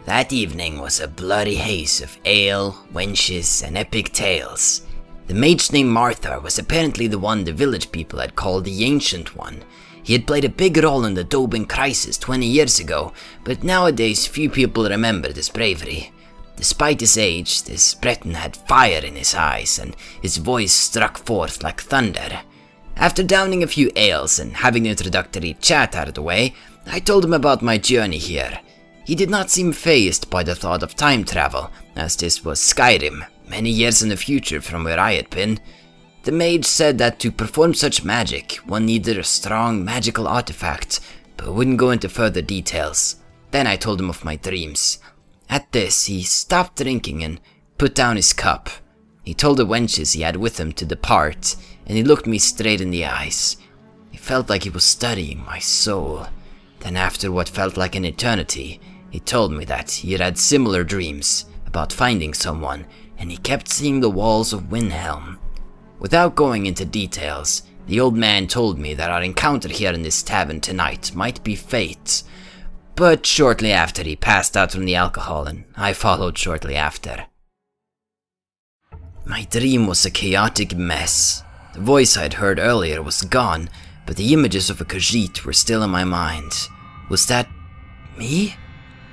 That evening was a bloody haze of ale, wenches, and epic tales. The mage named Marthar was apparently the one the village people had called the Ancient One. He had played a big role in the Dobin crisis 20 years ago, but nowadays few people remember his bravery. Despite his age, this Breton had fire in his eyes, and his voice struck forth like thunder. After downing a few ales and having the introductory chat out of the way, I told him about my journey here. He did not seem fazed by the thought of time travel, as this was Skyrim, many years in the future from where I had been. The mage said that to perform such magic, one needed a strong magical artifact, but wouldn't go into further details. Then I told him of my dreams. At this, he stopped drinking and put down his cup. He told the wenches he had with him to depart, and he looked me straight in the eyes. It felt like he was studying my soul. Then after what felt like an eternity, he told me that he had had similar dreams about finding someone, and he kept seeing the walls of Windhelm. Without going into details, the old man told me that our encounter here in this tavern tonight might be fate. But shortly after he passed out from the alcohol, and I followed shortly after. My dream was a chaotic mess. The voice I'd heard earlier was gone, but the images of a Khajiit were still in my mind. Was that me?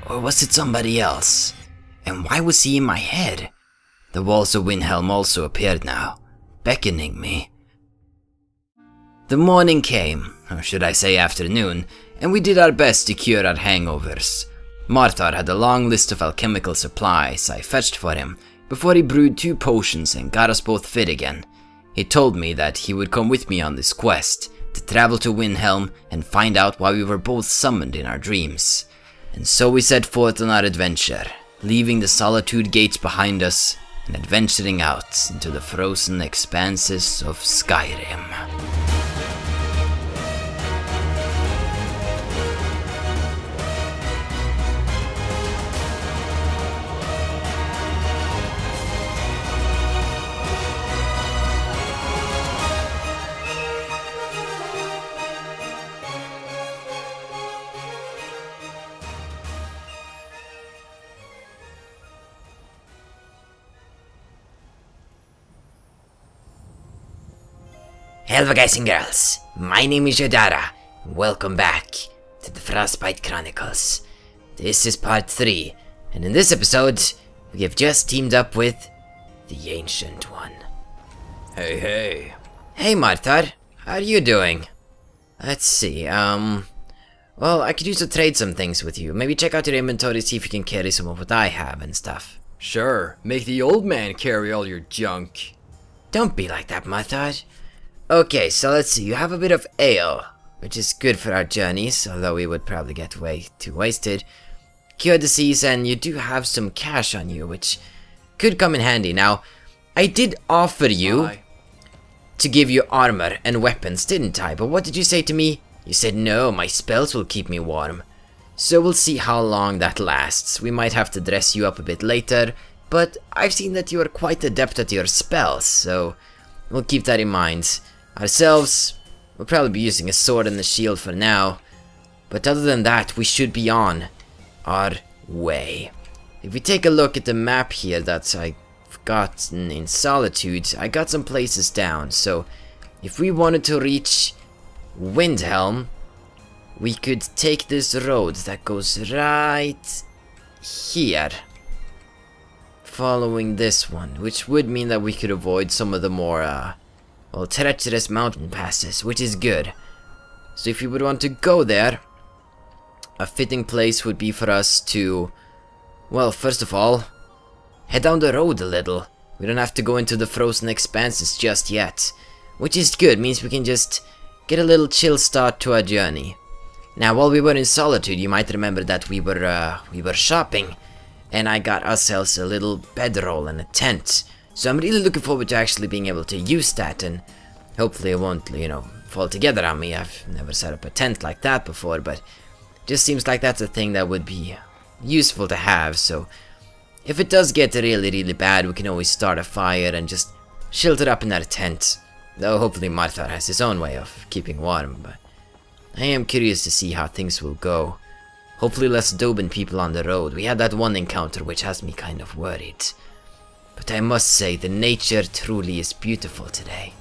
Or was it somebody else? And why was he in my head? The walls of Windhelm also appeared now, beckoning me. The morning came, or should I say afternoon, and we did our best to cure our hangovers. Marthar had a long list of alchemical supplies I fetched for him before he brewed 2 potions and got us both fit again. He told me that he would come with me on this quest, to travel to Windhelm and find out why we were both summoned in our dreams. And so we set forth on our adventure, leaving the Solitude gates behind us and adventuring out into the frozen expanses of Skyrim. Hello guys and girls, my name is Yodara, and welcome back to the Frostbite Chronicles. This is part 3, and in this episode, we have just teamed up with the Ancient One. Hey. Hey Marthar, how are you doing? Let's see, well, I could use to trade some things with you. Maybe check out your inventory, see if you can carry some of what I have and stuff. Sure, make the old man carry all your junk. Don't be like that, Marthar. Okay, so let's see, you have a bit of ale, which is good for our journeys, although we would probably get way too wasted. Cure disease, and you do have some cash on you, which could come in handy. Now, I did offer you to give you armor and weapons, didn't I? But what did you say to me? You said, no, my spells will keep me warm. So we'll see how long that lasts. We might have to dress you up a bit later, but I've seen that you are quite adept at your spells, so we'll keep that in mind. Ourselves, we'll probably be using a sword and a shield for now, but other than that, we should be on our way. If we take a look at the map here that I've gotten in Solitude, I got some places down, so if we wanted to reach Windhelm, we could take this road that goes right here, following this one, which would mean that we could avoid some of the more well, treacherous mountain passes, which is good. So if you would want to go there, a fitting place would be for us to, well, first of all, head down the road a little. We don't have to go into the frozen expanses just yet, which is good, means we can just get a little chill start to our journey. Now, while we were in Solitude, you might remember that we were shopping, and I got ourselves a little bedroll and a tent. So I'm really looking forward to actually being able to use that, and hopefully it won't, fall together on me. I've never set up a tent like that before, but it just seems like that's a thing that would be useful to have. So if it does get really bad, we can always start a fire and just shelter up in our tent. Though hopefully Marthar has his own way of keeping warm, but I am curious to see how things will go. Hopefully less Doben people on the road. We had that one encounter which has me kind of worried. But I must say, the nature truly is beautiful today.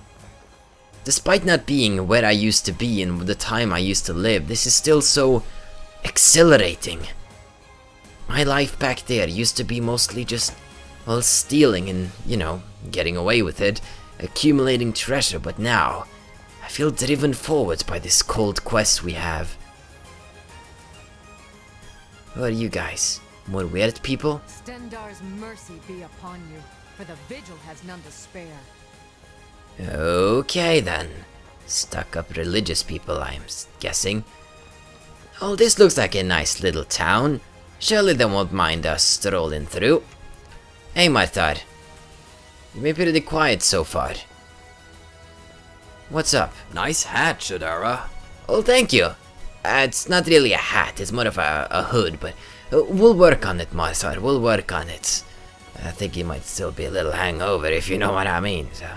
Despite not being where I used to be and the time I used to live, this is still so exhilarating. My life back there used to be mostly just, well, stealing and, you know, getting away with it, accumulating treasure, but now I feel driven forward by this cold quest we have. Who are you guys? More weird people? Stendar's mercy be upon you, for the vigil has none to spare. Okay then. Stuck up religious people, I'm guessing. Oh, this looks like a nice little town. Surely they won't mind us strolling through. Hey, Marthar. You've been pretty quiet so far. What's up? Nice hat, Shadara. Oh, thank you. It's not really a hat, it's more of a hood, but we'll work on it, Marthar, we'll work on it. I think he might still be a little hangover, if you know what I mean, so...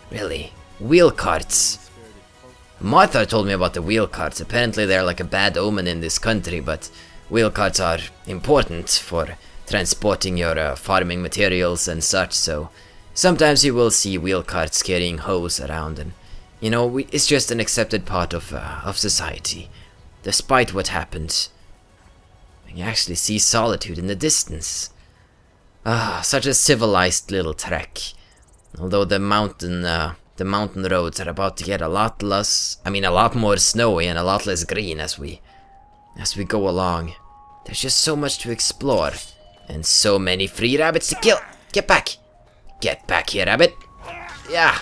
Really? Wheel carts? Marthar told me about the wheel carts. Apparently they're like a bad omen in this country, but wheel carts are important for transporting your farming materials and such, so... Sometimes you will see wheel carts carrying hoes around, and... You know, it's just an accepted part of society, despite what happened. You actually see solitude in the distance. Ah, such a civilized little trek. Although the mountain roads are about to get a lot more snowy and a lot less green as we go along. There's just so much to explore, and so many free rabbits to kill. Get back! Get back here, rabbit! Yeah,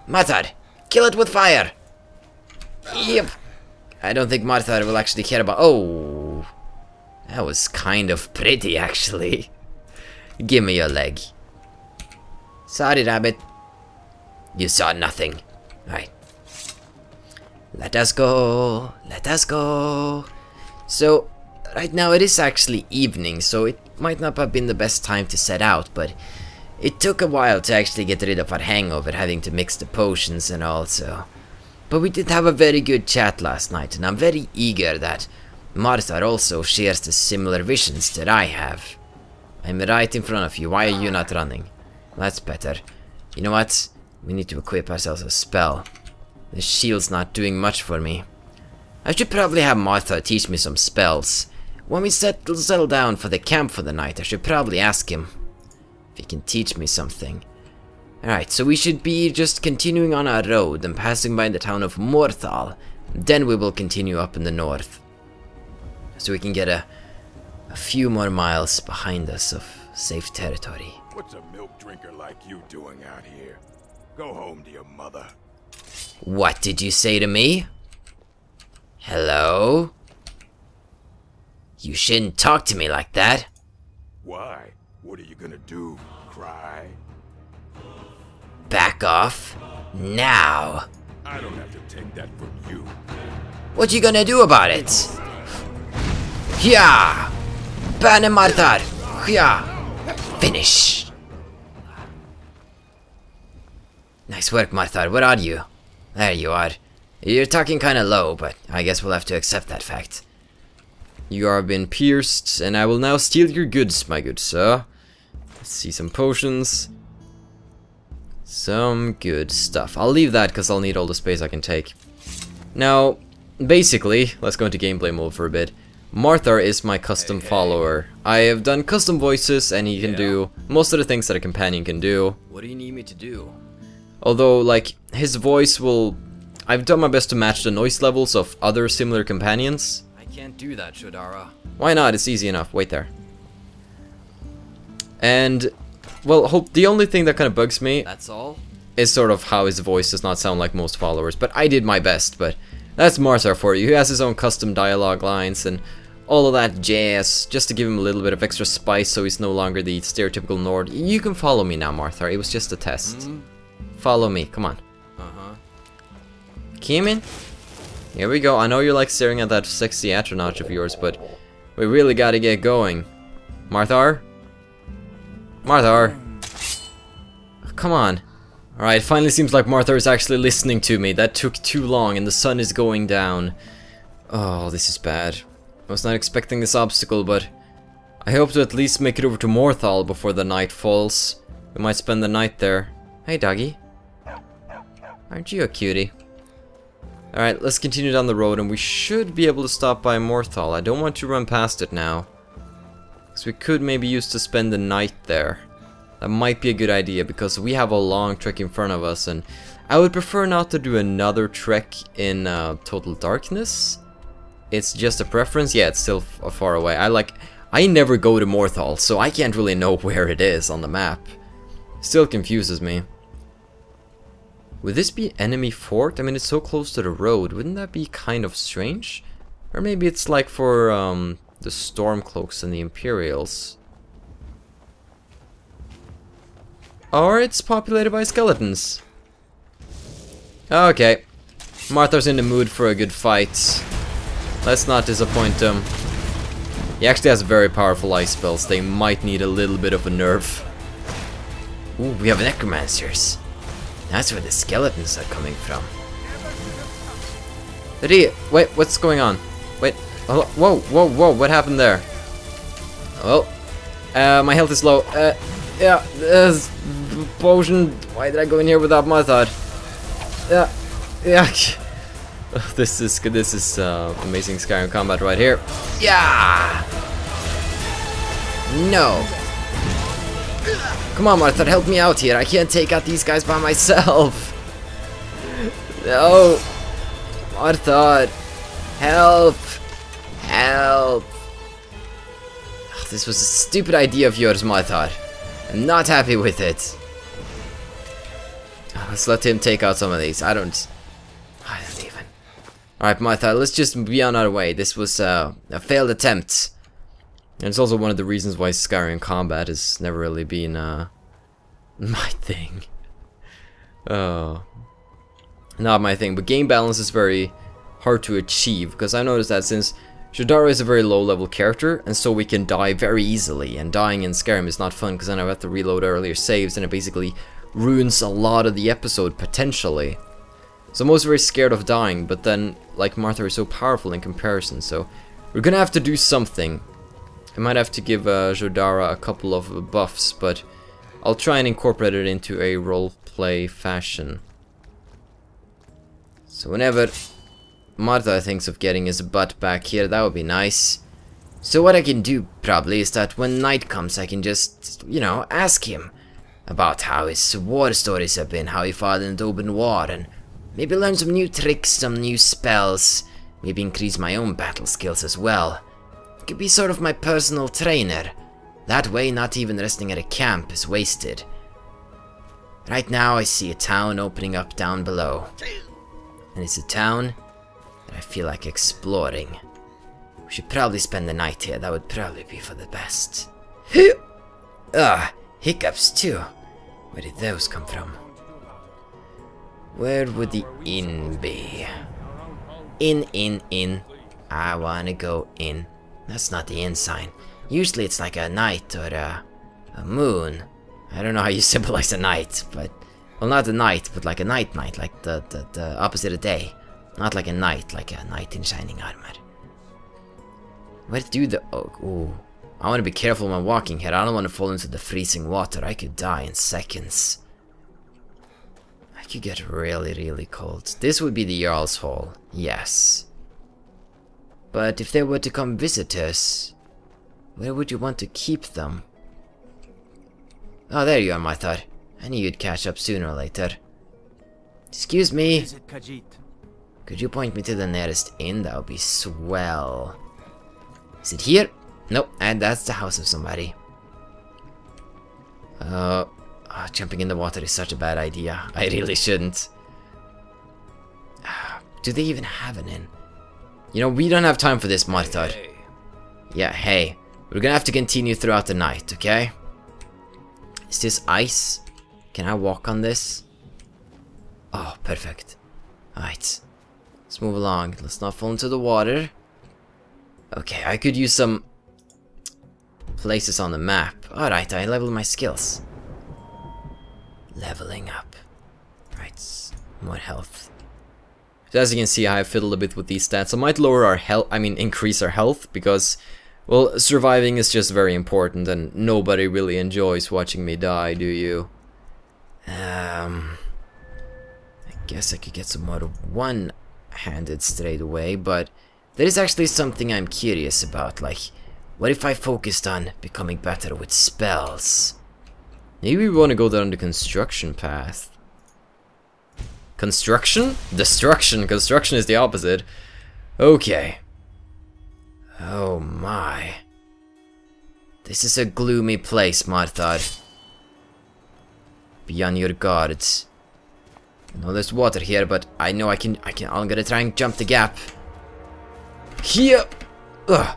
Marthar! Kill it with fire! Yep! I don't think Marthar will actually care about— Oh! That was kind of pretty, actually. Give me your leg. Sorry, rabbit. You saw nothing. Right. Let us go. Let us go. So, right now it is actually evening, so it might not have been the best time to set out, but it took a while to actually get rid of our hangover, having to mix the potions and all, so... But we did have a very good chat last night, and I'm very eager that Marthar also shares the similar visions that I have. I'm right in front of you. Why are you not running? That's better. You know what? We need to equip ourselves a spell. The shield's not doing much for me. I should probably have Marthar teach me some spells. When we settle down for the camp for the night, I should probably ask him if he can teach me something. Alright, so we should be just continuing on our road and passing by the town of Morthal. Then we will continue up in the north. So we can get a few more miles behind us of safe territory. What's a milk drinker like you doing out here? Go home to your mother. What did you say to me? Hello? You shouldn't talk to me like that. Why? What are you gonna do? Cry? Back off. Now. I don't have to take that from you. What you gonna do about it? Hya! Ban him, Marthar! Hya! Finish! Nice work, Marthar. Where are you? There you are. You're talking kinda low, but I guess we'll have to accept that fact. You have been pierced, and I will now steal your goods, my good sir. Let's see some potions. Some good stuff. I'll leave that because I'll need all the space I can take. Now, basically, let's go into gameplay mode for a bit. Marthar is my custom follower. I have done custom voices, and he can do most of the things that a companion can do. What do you need me to do? Although, like, his voice will... I've done my best to match the noise levels of other similar companions. I can't do that, Shadara. Why not? It's easy enough. Wait there. And, well, the only thing that kind of bugs me... That's all? ...is sort of how his voice does not sound like most followers. But I did my best, but that's Marthar for you. He has his own custom dialogue lines and all of that jazz, just to give him a little bit of extra spice so he's no longer the stereotypical Nord. You can follow me now, Marthar. It was just a test. Follow me. Come on. Keeman? Here we go. I know you're like staring at that sexy atronach of yours, but we really gotta get going. Marthar? Marthar? Come on. Alright, finally seems like Marthar is actually listening to me. That took too long and the sun is going down. Oh, this is bad. I was not expecting this obstacle, but I hope to at least make it over to Morthal before the night falls. We might spend the night there. Hey, doggy. Aren't you a cutie? Alright, let's continue down the road, and we should be able to stop by Morthal. I don't want to run past it now, because we could maybe use to spend the night there. That might be a good idea, because we have a long trek in front of us, and I would prefer not to do another trek in total darkness. It's just a preference. Yeah, it's still far away. I never go to Morthal, so I can't really know where it is on the map. Still confuses me. Would this be enemy fort? I mean, it's so close to the road. Wouldn't that be kind of strange? Or maybe it's like for the Stormcloaks and the Imperials. Or it's populated by skeletons. Okay. Martha's in the mood for a good fight. Let's not disappoint him. He actually has very powerful ice spells. They might need a little bit of a nerf. Ooh, we have necromancers. That's where the skeletons are coming from. Wait, what's going on? Wait, whoa, what happened there? Oh, my health is low. Yeah, this potion. Why did I go in here without my thought? Yeah. This is amazing Skyrim combat right here. Yeah. No. Come on, Martha, help me out here. I can't take out these guys by myself. No. Martha, help. Help. Oh, this was a stupid idea of yours, Martha. I'm not happy with it. Let's let him take out some of these. I don't even. Alright, Martha, let's just be on our way. This was a failed attempt. And it's also one of the reasons why Skyrim combat has never really been my thing. Oh, not my thing. But game balance is very hard to achieve, because I noticed that since Jodara is a very low level character, and so we can die very easily, and dying in Skyrim is not fun because then I have to reload earlier saves, and it basically ruins a lot of the episode potentially. So I'm always very scared of dying, but then like Martha is so powerful in comparison, so we're gonna have to do something. I might have to give Jodara a couple of buffs, but I'll try and incorporate it into a roleplay fashion. So whenever Martha thinks of getting his butt back here, that would be nice. So what I can do probably is that when night comes I can just, you know, ask him about how his war stories have been, how he fought in the open war, and maybe learn some new tricks, some new spells, maybe increase my own battle skills as well. Could be sort of my personal trainer. That way not even resting at a camp is wasted. Right now I see a town opening up down below. And it's a town that I feel like exploring. We should probably spend the night here, that would probably be for the best. Hiccups too. Where did those come from? Where would the inn be? In. I wanna go in. That's not the inn sign. Usually it's like a night or a moon. I don't know how you symbolize a night, but... Well, not a night, but like a night, like the opposite of day. Not like a knight in shining armor. Where do the... Oh, ooh. I want to be careful when walking here. I don't want to fall into the freezing water. I could die in seconds. I could get really, really cold. This would be the Jarl's Hall. Yes. But if they were to come visit us, where would you want to keep them? Oh, there you are, my thought. I knew you'd catch up sooner or later. Excuse me. Could you point me to the nearest inn? That would be swell. Is it here? Nope, and that's the house of somebody. Jumping in the water is such a bad idea. I really shouldn't. Do they even have an inn? You know, we don't have time for this, Martar. Hey. Yeah, hey. We're gonna have to continue throughout the night, okay? Is this ice? Can I walk on this? Oh, perfect. Alright. Let's move along. Let's not fall into the water. Okay, I could use some places on the map. Alright, I leveled my skills. Leveling up. Right, more health. So as you can see, I have fiddled a bit with these stats. I might lower our health, increase our health, because, well, surviving is just very important, and nobody really enjoys watching me die, do you? I guess I could get some more one-handed straight away, but there is actually something I'm curious about, like, what if I focused on becoming better with spells? Maybe we want to go down the construction path. Construction? Destruction. Construction is the opposite. Okay. Oh my. This is a gloomy place, Marthar. Be on your guards. I know there's water here, but I know I'm gonna try and jump the gap. Here! Ugh!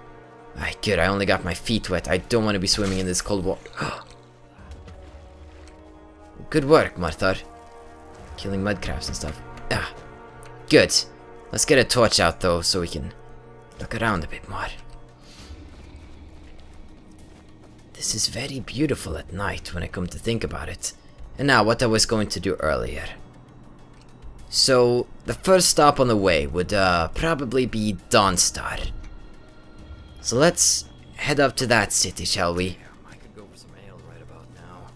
Good, I only got my feet wet. I don't want to be swimming in this cold water. Good work, Marthar. Killing mudcrabs and stuff. Good. Let's get a torch out though, so we can look around a bit more. This is very beautiful at night when I come to think about it. And now, what I was going to do earlier. So, the first stop on the way would probably be Dawnstar. So let's head up to that city, shall we? I could go for some ale right about now.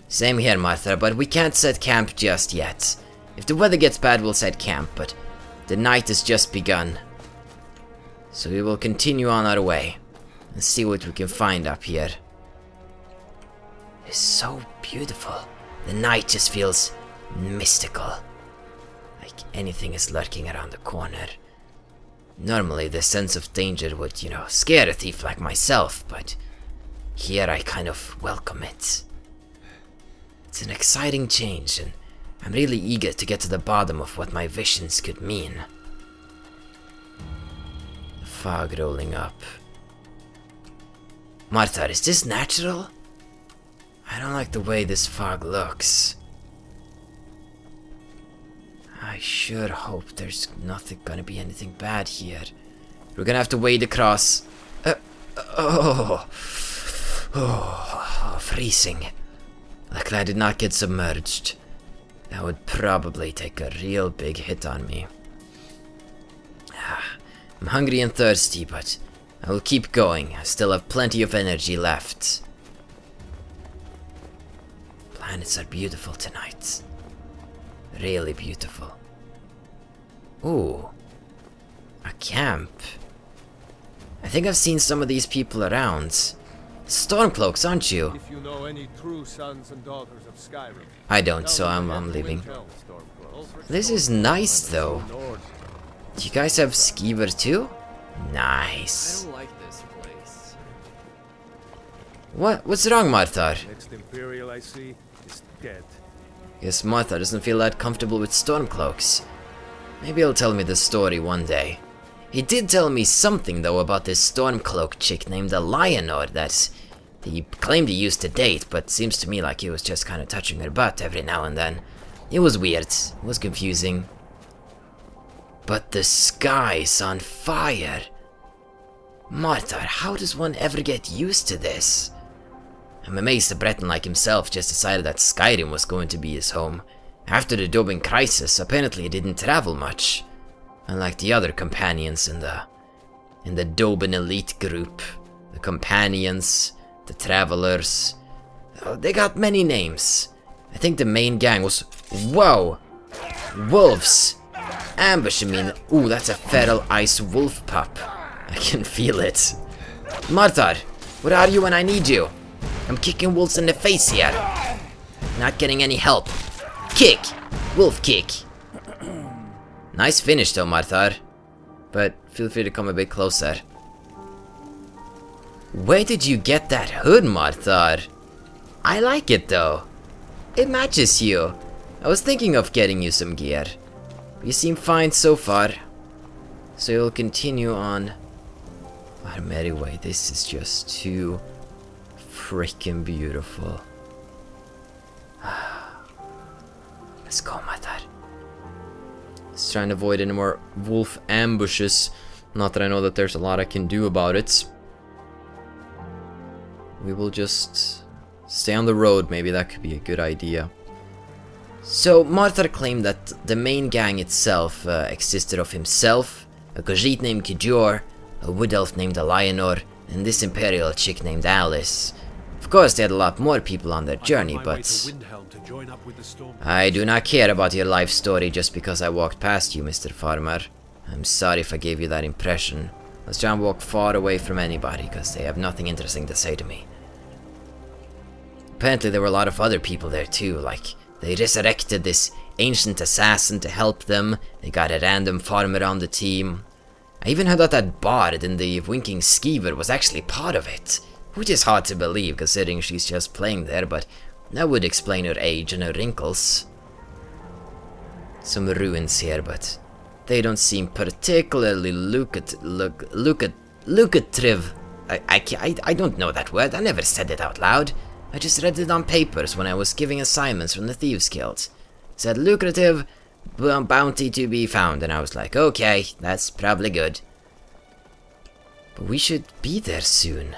Same here, Martha, but we can't set camp just yet. If the weather gets bad, we'll set camp, but the night has just begun. So we will continue on our way and see what we can find up here. It's so beautiful. The night just feels mystical. Like anything is lurking around the corner. Normally the sense of danger would, you know, scare a thief like myself, but here I kind of welcome it. It's an exciting change, and I'm really eager to get to the bottom of what my visions could mean. The fog rolling up. Martha, is this natural? I don't like the way this fog looks. I sure hope there's gonna be anything bad here. We're gonna have to wade across. Freezing. Luckily I did not get submerged. That would probably take a real big hit on me. I'm hungry and thirsty, but I will keep going. I still have plenty of energy left. Planets are beautiful tonight. Really beautiful. Ooh. A camp. I think I've seen some of these people around. Stormcloaks, aren't you? If you know any true sons and daughters of Skyrim. I don't, so I'm leaving. This is nice though. Do you guys have skeever too? Nice. I don't like this place. What's wrong, Marthar? Next Imperial I see is dead. Guess Martha doesn't feel that comfortable with Stormcloaks. Maybe he'll tell me the story one day. He did tell me something though about this Stormcloak chick named Eleanor that he claimed he used to date, but seems to me like he was just kind of touching her butt every now and then. It was weird, it was confusing. But the sky's on fire. Martha, how does one ever get used to this? I'm amazed a Breton like himself just decided that Skyrim was going to be his home. After the Dobin crisis, apparently he didn't travel much. Unlike the other companions in the Dobin elite group. The companions, the travelers. Oh, they got many names. I think the main gang was... Whoa! Wolves! Ambush, I mean. Ooh, that's a feral ice wolf pup. I can feel it. Marthar, where are you when I need you? I'm kicking wolves in the face here. Not getting any help. Kick! Wolf kick. Nice finish though, Marthar. But feel free to come a bit closer. Where did you get that hood, Marthar? I like it though. It matches you. I was thinking of getting you some gear. You seem fine so far. So you'll continue on our merry way. This is just too freaking beautiful. Let's go, Marthar. Let's try and avoid any more wolf ambushes. Not that I know that there's a lot I can do about it. We will just stay on the road. Maybe that could be a good idea. So Martha claimed that the main gang itself existed of himself, a Khajiit named Kijor, a wood elf named Eleanor, and this imperial chick named Alice. Of course they had a lot more people on their journey, but I do not care about your life story just because I walked past you, Mr. Farmer. I'm sorry if I gave you that impression. Let's try and walk far away from anybody, because they have nothing interesting to say to me. Apparently there were a lot of other people there too, like they resurrected this ancient assassin to help them, they got a random farmer on the team. I even heard that bard in the Winking Skeever was actually part of it, which is hard to believe considering she's just playing there, but that would explain her age and her wrinkles. Some ruins here, but they don't seem particularly lucrative. I don't know that word, I never said it out loud. I just read it on papers when I was giving assignments from the Thieves Guild. It said lucrative, bounty to be found, and I was like, okay, that's probably good. But we should be there soon.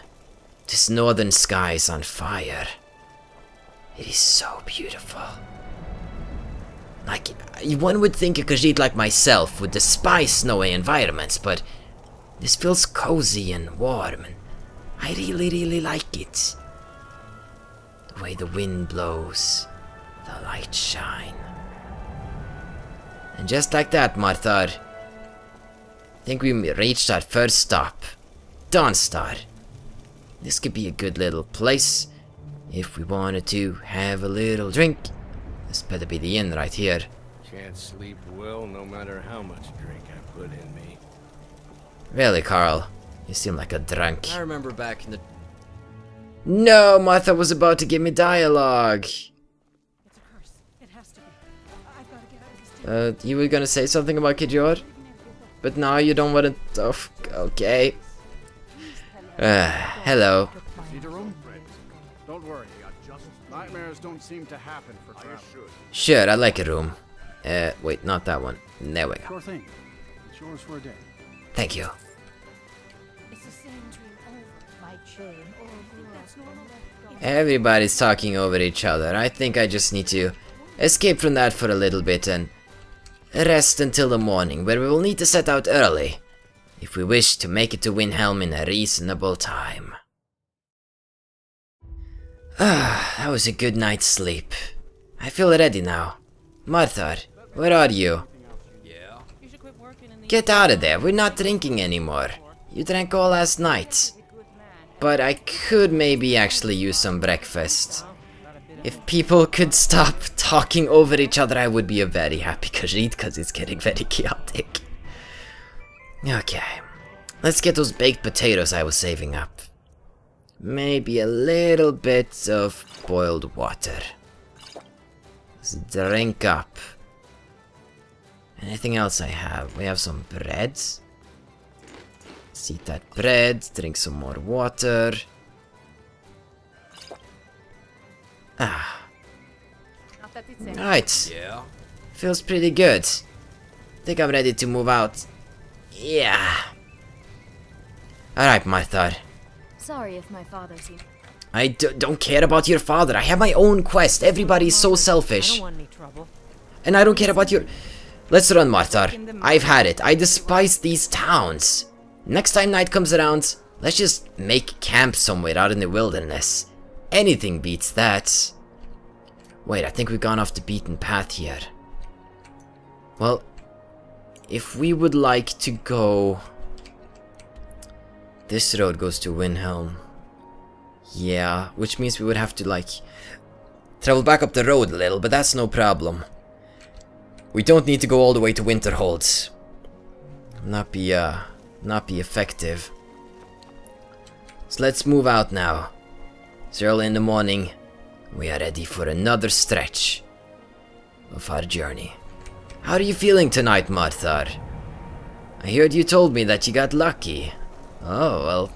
This northern sky is on fire. It is so beautiful. Like, one would think a Khajiit like myself would despise snowy environments, but this feels cozy and warm, and I really like it. The way the wind blows, the lights shine. And just like that, Marthar, I think we reached our first stop, Dawnstar. This could be a good little place if we wanted to have a little drink. This better be the inn right here. Can't sleep well no matter how much drink I put in me. Really, Carl? You seem like a drunk. I remember back in the... No, Martha was about to give me dialogue. It's a curse. It has to be. I've got to get out of this. You were gonna say something about Kijor? But now you don't want to... Oh, okay. Hello. Need a room? Don't worry, nightmares don't seem to happen for travelers. Sure, I like a room. Wait, not that one. There we go. Sure thing. It's yours for a day. Thank you. It's the same dream over. My chain over. That's normal. Everybody's talking over each other. I think I just need to escape from that for a little bit and rest until the morning, where we will need to set out early if we wish to make it to Windhelm in a reasonable time. That was a good night's sleep. I feel ready now. Marthar, where are you? Get out of there, we're not drinking anymore. You drank all last night. But I could maybe actually use some breakfast. If people could stop talking over each other, I would be a very happy Khajiit, because it's getting very chaotic. Okay, let's get those baked potatoes I was saving up. Maybe a little bit of boiled water. Let's drink up. Anything else I have? We have some bread. Let's eat that bread, drink some more water. Right. Yeah. Feels pretty good. Think I'm ready to move out. Yeah. Alright, Marthar. Sorry if my father's here. I don't care about your father. I have my own quest. Everybody is so selfish. I don't want any trouble. And I don't care about your... Let's run, Marthar. I've had it. I despise these towns. Next time night comes around, let's just make camp somewhere out in the wilderness. Anything beats that. Wait, I think we've gone off the beaten path here. Well, if we would like to go... This road goes to Windhelm. Yeah, which means we would have to, like, travel back up the road a little, but that's no problem. We don't need to go all the way to Winterhold. Not be effective. So let's move out now. It's early in the morning. We are ready for another stretch of our journey. How are you feeling tonight, Marthar? I heard you told me that you got lucky. Oh, well,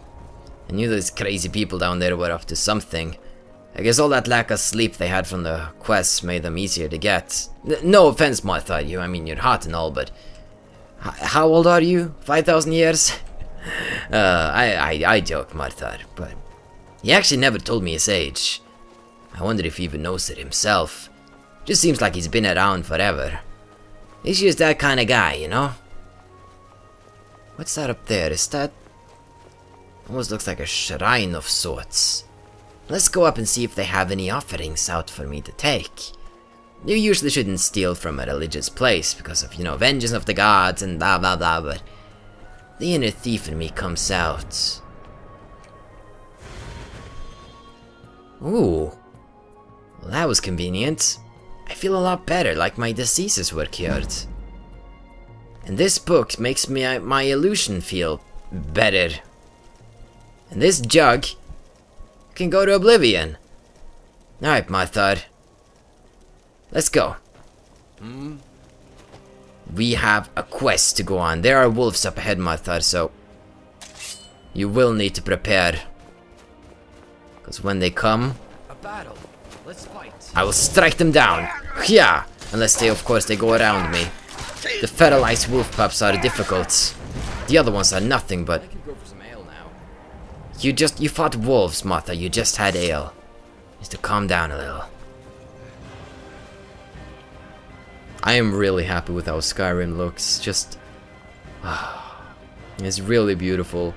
I knew those crazy people down there were up to something. I guess all that lack of sleep they had from the quests made them easier to get. No offense, Martha, I mean, you're hot and all, but... How old are you? 5,000 years? I joke, Martha, but... He actually never told me his age. I wonder if he even knows it himself. Just seems like he's been around forever. He's just that kind of guy, you know? What's that up there? Is that... almost looks like a shrine of sorts. Let's go up and see if they have any offerings out for me to take. You usually shouldn't steal from a religious place because of, you know, vengeance of the gods and blah blah blah, but the inner thief in me comes out. Ooh. Well, that was convenient. I feel a lot better, like my diseases were cured. And this book makes me my illusion feel better. And this jug can go to oblivion. Alright, Marthar. Let's go. We have a quest to go on. There are wolves up ahead, Marthar, so you will need to prepare. Because when they come, A battle. Let's fight. I will strike them down. Yeah, unless they, of course, they go around me. The fertilized wolf pups are difficult. The other ones are nothing, but I could go for some ale now. you fought wolves, Martha. You just had ale. Just to calm down a little. I am really happy with how Skyrim looks. Just... it's really beautiful.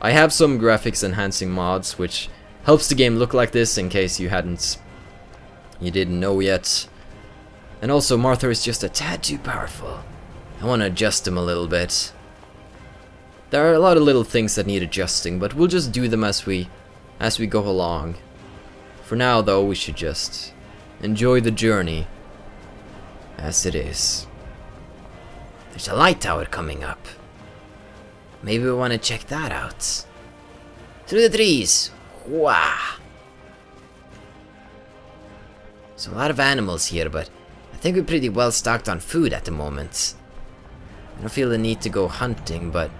I have some graphics enhancing mods, which helps the game look like this, in case you didn't know yet. And also, Martha is just a tad too powerful. I want to adjust him a little bit. There are a lot of little things that need adjusting, but we'll just do them as we go along. For now, though, we should just enjoy the journey as it is. There's a light tower coming up. Maybe we want to check that out. Through the trees. Wah! So a lot of animals here, but I think we're pretty well stocked on food at the moment. I don't feel the need to go hunting, but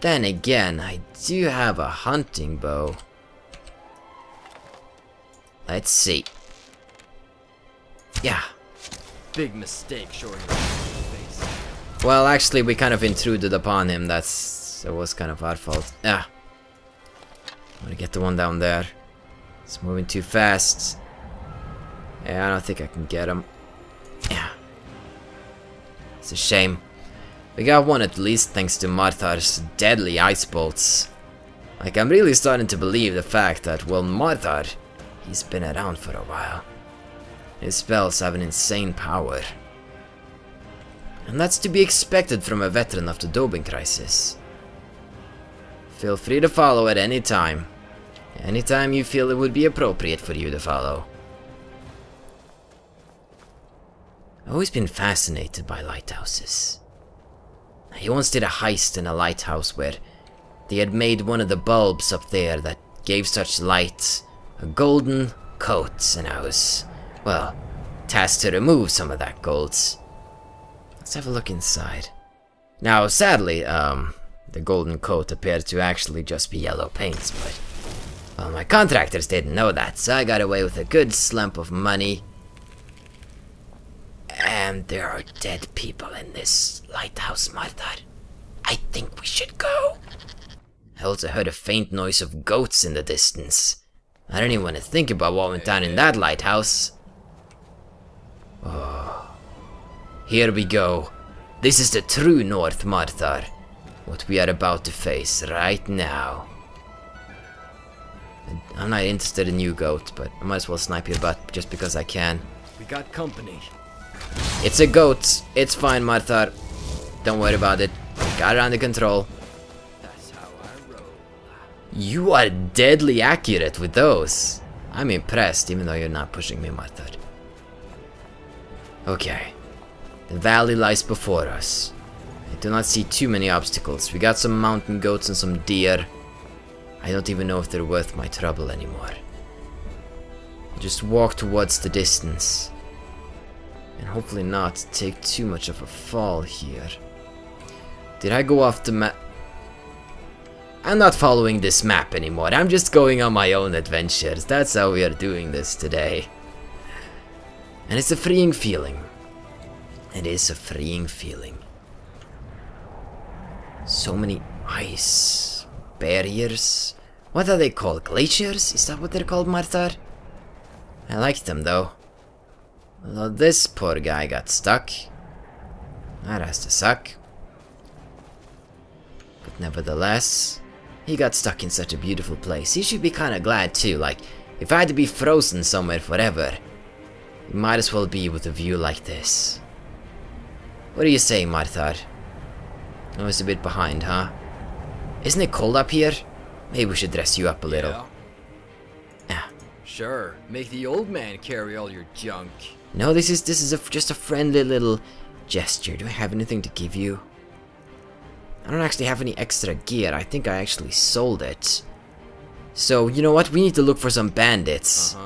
then again, I do have a hunting bow. Let's see. Yeah. Big mistake showing your face. Well, actually, we kind of intruded upon him. That was kind of our fault. Yeah. I'm gonna get the one down there. It's moving too fast. Yeah, I don't think I can get him. Yeah. It's a shame. We got one at least thanks to Marthar's deadly ice bolts. Like, I'm really starting to believe the fact that, well, Marthar, he's been around for a while. His spells have an insane power. And that's to be expected from a veteran of the Dobin crisis. Feel free to follow at any time. Anytime you feel it would be appropriate for you to follow. I've always been fascinated by lighthouses. I once did a heist in a lighthouse where they had made one of the bulbs up there that gave such light a golden coat, and I was, well, tasked to remove some of that gold. Let's have a look inside. Now, sadly, the golden coat appeared to actually just be yellow paint, but, well, my contractors didn't know that, so I got away with a good slump of money. And there are dead people in this lighthouse, Marthar. I think we should go. I also heard a faint noise of goats in the distance. I don't even want to think about what went down in that lighthouse. Oh. Here we go. This is the true North, Marthar. What we are about to face right now. I'm not interested in you, goat, but I might as well snipe your butt just because I can. We got company. It's a goat. It's fine, Marthar. Don't worry about it. Got it under control. That's how I roll. You are deadly accurate with those. I'm impressed, even though you're not pushing me, Marthar. Okay. The valley lies before us. I do not see too many obstacles. We got some mountain goats and some deer. I don't even know if they're worth my trouble anymore. Just walk towards the distance. And hopefully not take too much of a fall here. Did I go off the map? I'm not following this map anymore. I'm just going on my own adventures. That's how we are doing this today. And it's a freeing feeling. It is a freeing feeling. So many ice barriers. What are they called? Glaciers? Is that what they're called, Marthar? I like them though. Although this poor guy got stuck. That has to suck. But nevertheless, he got stuck in such a beautiful place. He should be kinda glad too, like, if I had to be frozen somewhere forever, it might as well be with a view like this. What do you say, Marthar? I was a bit behind, huh? Isn't it cold up here? Maybe we should dress you up a little. Yeah. Sure, make the old man carry all your junk. No, this is just a friendly little gesture. Do I have anything to give you? I don't actually have any extra gear. I think I actually sold it. So, you know what? We need to look for some bandits.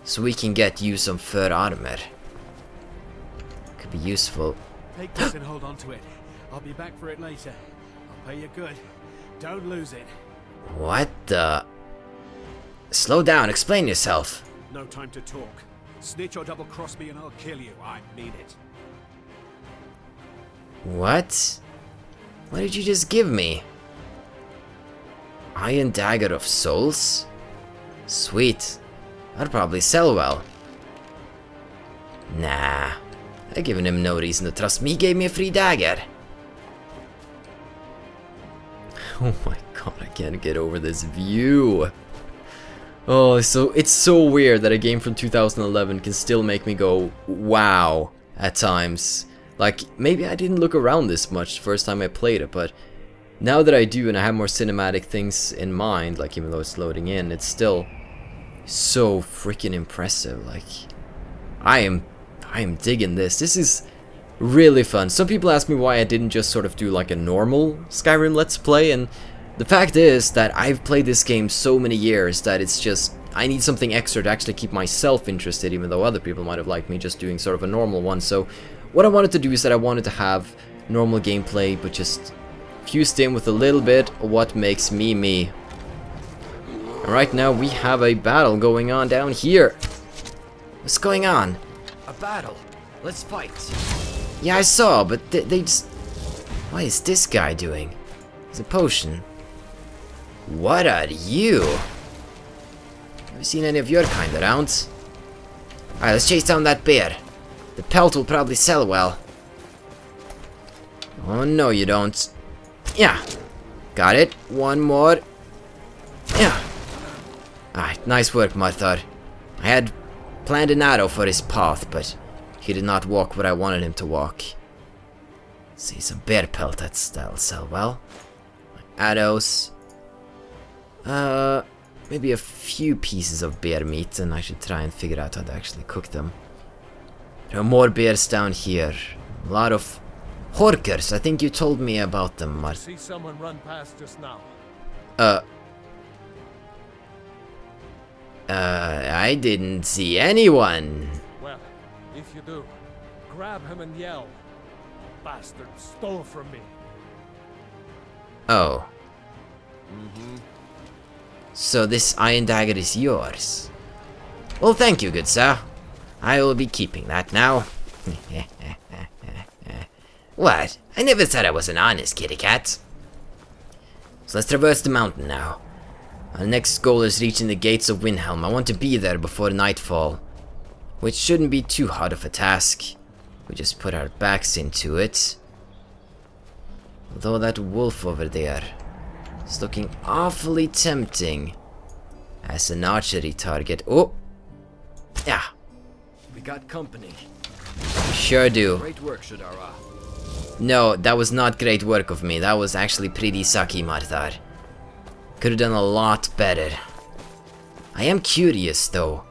So we can get you some fur armor. Could be useful. Take this and hold on to it. I'll be back for it later. I'll pay you good. Don't lose it. What the? Slow down. Explain yourself. No time to talk. Snitch or double cross me and I'll kill you. I mean it. What? What did you just give me? Iron Dagger of Souls? Sweet. That'd probably sell well. Nah. I've given him no reason to trust me. He gave me a free dagger. Oh my god, I can't get over this view. Oh, so it's so weird that a game from 2011 can still make me go, wow, at times. Like, maybe I didn't look around this much the first time I played it, but now that I do and I have more cinematic things in mind, like even though it's loading in, it's still so freaking impressive. Like, I am digging this. This is really fun. Some people ask me why I didn't just sort of do like a normal Skyrim Let's Play, and the fact is that I've played this game so many years that it's just, I need something extra to actually keep myself interested, even though other people might have liked me just doing sort of a normal one. So what I wanted to do is that I wanted to have normal gameplay, but just fused in with a little bit of what makes me me. And right now we have a battle going on down here. What's going on? A battle. Let's fight. Yeah, I saw, but they just... What is this guy doing? It's a potion. What are you? Have you seen any of your kind around? Alright, let's chase down that bear. The pelt will probably sell well. Oh, no you don't. Yeah. Got it. One more. Yeah. Alright, nice work, Marthar. I had planned an arrow for his path, but he did not walk where I wanted him to walk. See, some bear pelt, that'll sell well. Arrows. Maybe a few pieces of bear meat, and I should try and figure out how to actually cook them. There are more bears down here. A lot of horkers. I think you told me about them, Mart. See someone run past just now. I didn't see anyone. Well, if you do, grab him and yell. Bastard stole from me. Oh. So this iron dagger is yours. Well, thank you, good sir. I will be keeping that now. What? I never said I was an honest kitty cat. So let's traverse the mountain now. Our next goal is reaching the gates of Windhelm. I want to be there before nightfall, which shouldn't be too hard of a task. We just put our backs into it. Although that wolf over there is looking awfully tempting as an archery target. Oh! Yeah. We got company. Sure do. Great work, Shadara. No, that was not great work of me. That was actually pretty sucky, Marthar. Could have done a lot better. I am curious, though.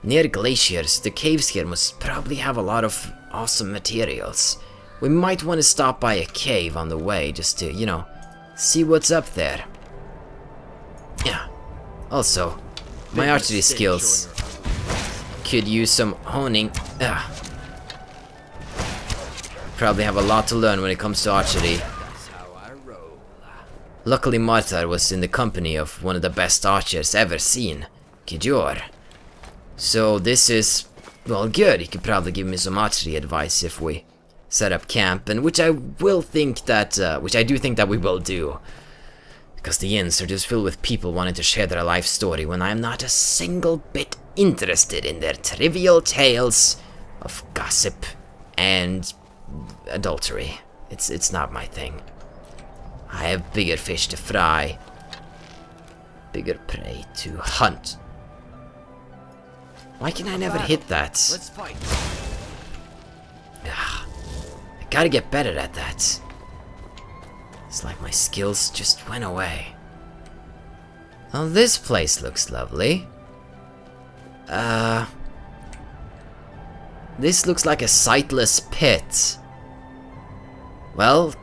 Near glaciers, the caves here must probably have a lot of awesome materials. We might want to stop by a cave on the way just to, you know, see what's up there. Yeah. Also, my archery skills could use some honing. Probably have a lot to learn when it comes to archery. That's how I roll. Luckily, Marthar was in the company of one of the best archers ever seen, Kijor. So this is, well, good. He could probably give me some archery advice if we set up camp, and which I do think that we will do. Because the inns are just filled with people wanting to share their life story when I am not a single bit interested in their trivial tales of gossip and adultery. It's not my thing. I have bigger fish to fry, bigger prey to hunt. Why can I never hit that? Let's fight. I gotta get better at that. It's like my skills just went away. Oh, this place looks lovely. This looks like a sightless pit. Well,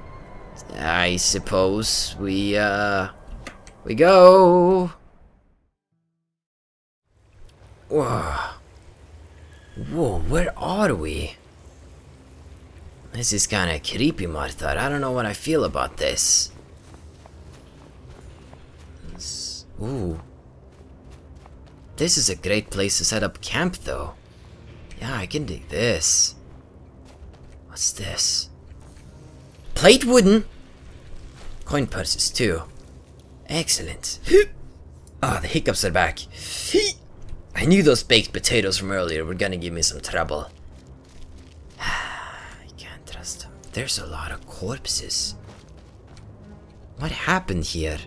I suppose we go. Whoa. Whoa, where are we? This is kinda creepy, Martha. I don't know what I feel about this. Ooh. This is a great place to set up camp, though. Yeah, I can dig this. What's this? Plate wooden! Coin purses, too. Excellent. Ah, the hiccups are back. I knew those baked potatoes from earlier were gonna give me some trouble. I can't trust them. There's a lot of corpses. What happened here?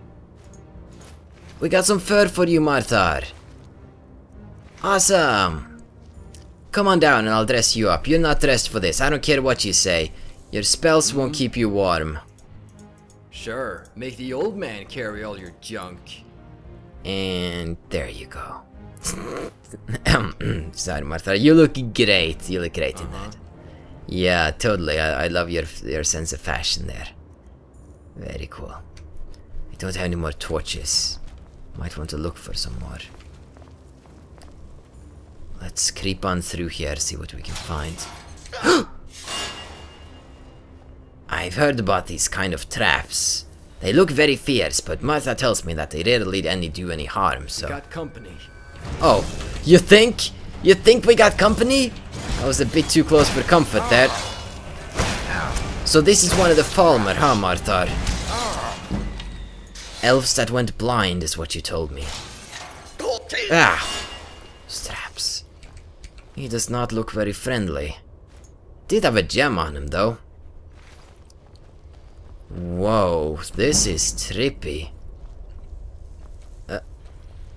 We got some fur for you, Marthar. Awesome. Come on down and I'll dress you up. You're not dressed for this. I don't care what you say. Your spells won't keep you warm. Sure, make the old man carry all your junk. And there you go. Sorry, Martha. You look great. You look great in that. Yeah, totally. I love your sense of fashion there. Very cool. I don't have any more torches. Might want to look for some more. Let's creep on through here, see what we can find. I've heard about these kind of traps. They look very fierce, but Martha tells me that they rarely do any harm, so... Got company. Oh, you think? You think we got company? I was a bit too close for comfort there. So this is one of the Falmer, huh, Martha? Elves that went blind is what you told me. Ah! Straps. He does not look very friendly. Did have a gem on him, though. Whoa, this is trippy.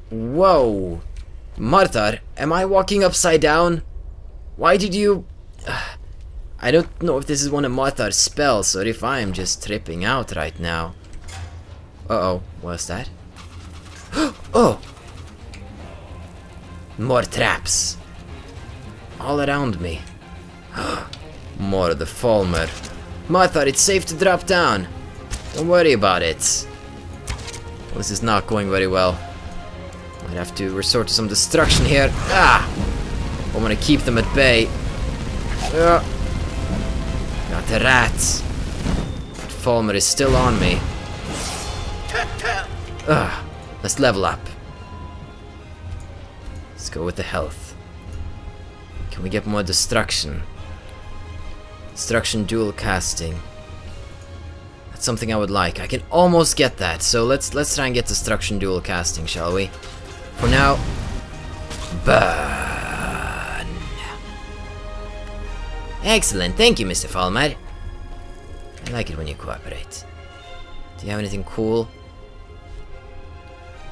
Whoa! Martha, am I walking upside down? Why did you... I don't know if this is one of Martha's spells or if I am just tripping out right now. Uh-oh, what's that? Oh! More traps. All around me. More of the Falmer. Martha, it's safe to drop down. Don't worry about it. Well, this is not going very well. Might have to resort to some destruction here. Ah! I want to keep them at bay. Got the rats. But Falmer is still on me. Let's level up. Let's go with the health. Can we get more destruction? Destruction dual casting. That's something I would like. I can almost get that, so let's try and get destruction dual casting, shall we? For now, burn. Excellent, thank you, Mr. Falmer. I like it when you cooperate. Do you have anything cool?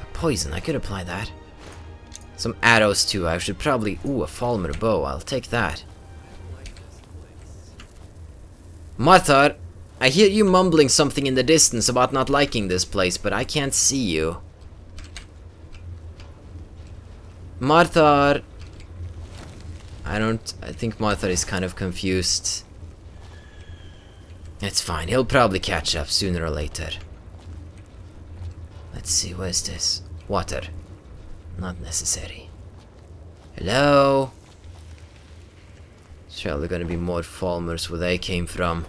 A poison, I could apply that. Some arrows too, I should probably... Ooh, a Falmer bow, I'll take that. Martha, I hear you mumbling something in the distance about not liking this place, but I can't see you. Martha... I think Martha is kind of confused. It's fine, he'll probably catch up sooner or later. Let's see, what is this? Water. Not necessary. Hello? Surely gonna be more Falmers where they came from.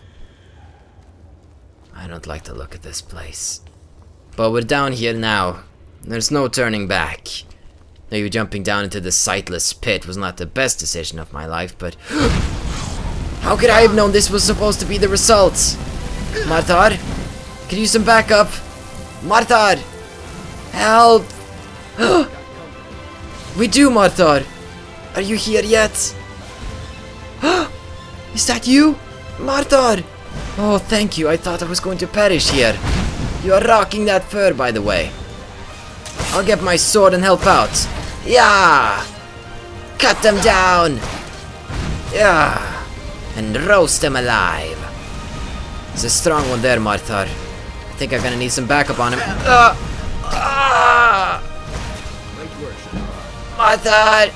I don't like the look of this place. But we're down here now. There's no turning back. Maybe jumping down into the sightless pit was not the best decision of my life, but... How could I have known this was supposed to be the result? Marthar? Could use some backup? Marthar! Help! We do, Marthar! Are you here yet? Is that you? Marthar! Oh, thank you. I thought I was going to perish here. You are rocking that fur, by the way. I'll get my sword and help out. Yeah! Cut them down! Yeah! And roast them alive. It's a strong one there, Marthar. I think I'm gonna need some backup on him. Marthar!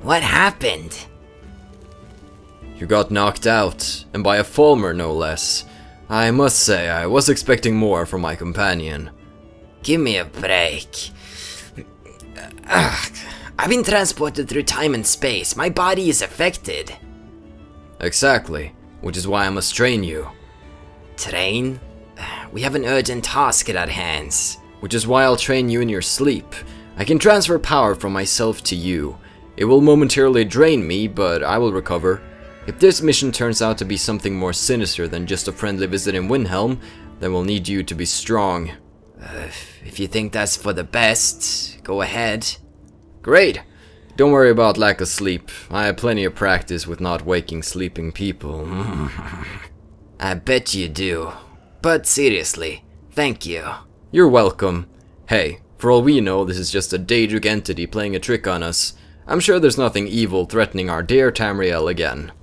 What happened? You got knocked out, and by a Falmer no less. I must say, I was expecting more from my companion. Give me a break. I've been transported through time and space. My body is affected. Exactly, which is why I must train you. Train? We have an urgent task at our hands. Which is why I'll train you in your sleep. I can transfer power from myself to you. It will momentarily drain me, but I will recover. If this mission turns out to be something more sinister than just a friendly visit in Windhelm, then we'll need you to be strong. If you think that's for the best, go ahead. Great! Don't worry about lack of sleep. I have plenty of practice with not waking sleeping people. I bet you do. But seriously, thank you. You're welcome. Hey, for all we know, this is just a Daedric entity playing a trick on us. I'm sure there's nothing evil threatening our dear Tamriel again.